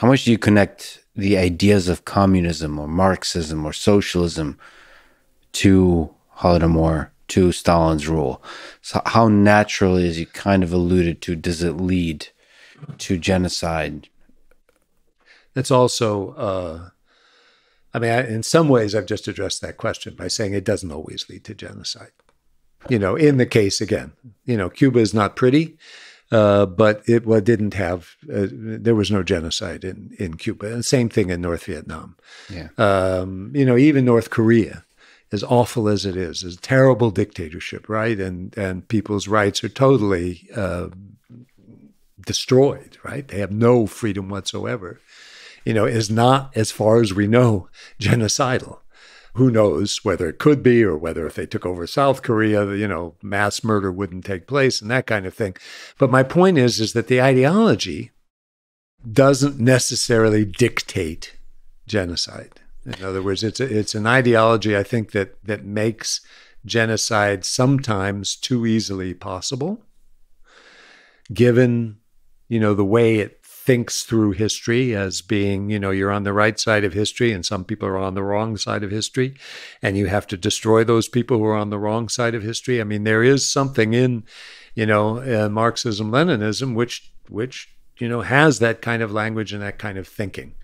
how much do you connect the ideas of communism or Marxism or socialism to Holodomor, to Stalin's rule? So how naturally, as you kind of alluded to, does it lead to genocide? That's also, in some ways, I've just addressed that question by saying it doesn't always lead to genocide. In the case, again, Cuba is not pretty, but it didn't have, there was no genocide in Cuba. And same thing in North Vietnam. Yeah. Even North Korea, as awful as it is a terrible dictatorship, right? And people's rights are totally destroyed, right? They have no freedom whatsoever. Is not, as far as we know, genocidal. Who knows whether it could be, or whether if they took over South Korea, mass murder wouldn't take place and that kind of thing. But my point is that the ideology doesn't necessarily dictate genocide. In other words, it's an ideology, I think, that makes genocide sometimes too easily possible, given, the way it thinks through history as being, you're on the right side of history and some people are on the wrong side of history, and you have to destroy those people who are on the wrong side of history. I mean, there is something in, Marxism, Leninism, which has that kind of language and that kind of thinking.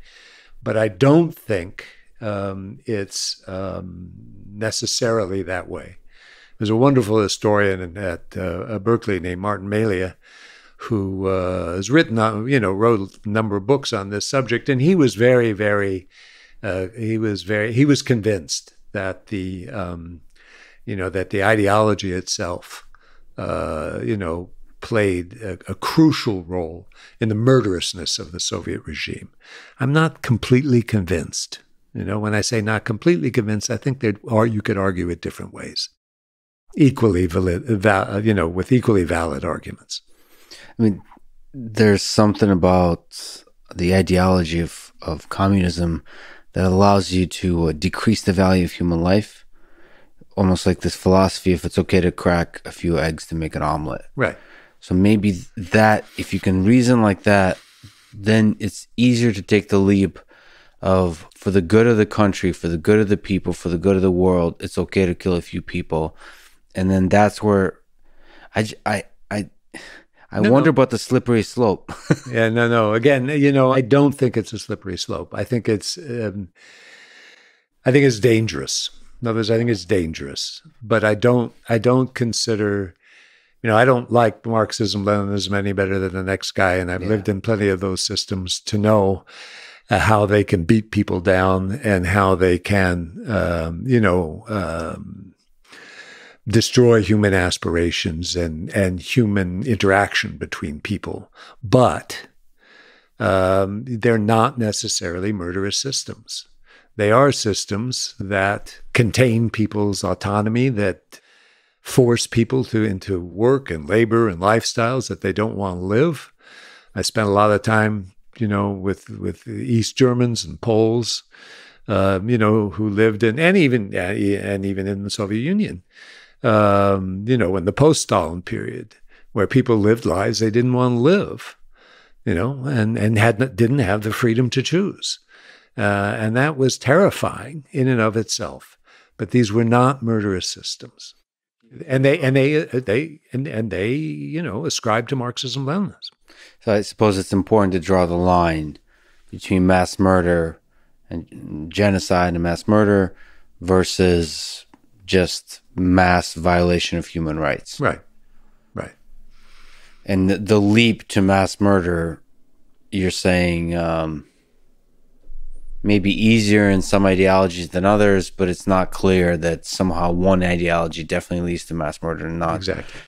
But I don't think it's necessarily that way. There's a wonderful historian at Berkeley named Martin Malia, who has written, wrote a number of books on this subject, and he was very, very, he was convinced that the, that the ideology itself, played a crucial role in the murderousness of the Soviet regime. I'm not completely convinced. When I say not completely convinced, I think you could argue it different ways, equally valid, with equally valid arguments. I mean, there's something about the ideology of communism that allows you to decrease the value of human life, almost like this philosophy, if it's okay to crack a few eggs to make an omelet. Right. So maybe that, if you can reason like that, then it's easier to take the leap of, for the good of the country, for the good of the people, for the good of the world, it's okay to kill a few people. And then that's where I wonder about the slippery slope. Yeah, no. Again, I don't think it's a slippery slope. I think it's dangerous. In other words, I think it's dangerous. But I don't consider, I don't like Marxism, Leninism any better than the next guy. And I've lived in plenty of those systems to know how they can beat people down and how they can, destroy human aspirations and human interaction between people. But they're not necessarily murderous systems. They are systems that contain people's autonomy, that force people into work and labor and lifestyles that they don't want to live. I spent a lot of time, with East Germans and Poles, who lived in, and even in the Soviet Union, in the post-Stalin period, where people lived lives they didn't want to live, and didn't have the freedom to choose. And that was terrifying in and of itself. But these were not murderous systems. And they ascribed to Marxism, Leninism. So I suppose it's important to draw the line between mass murder and genocide and mass murder versus just mass violation of human rights. Right. And the leap to mass murder, you're saying, maybe easier in some ideologies than others, but it's not clear that somehow one ideology definitely leads to mass murder and not. Exactly.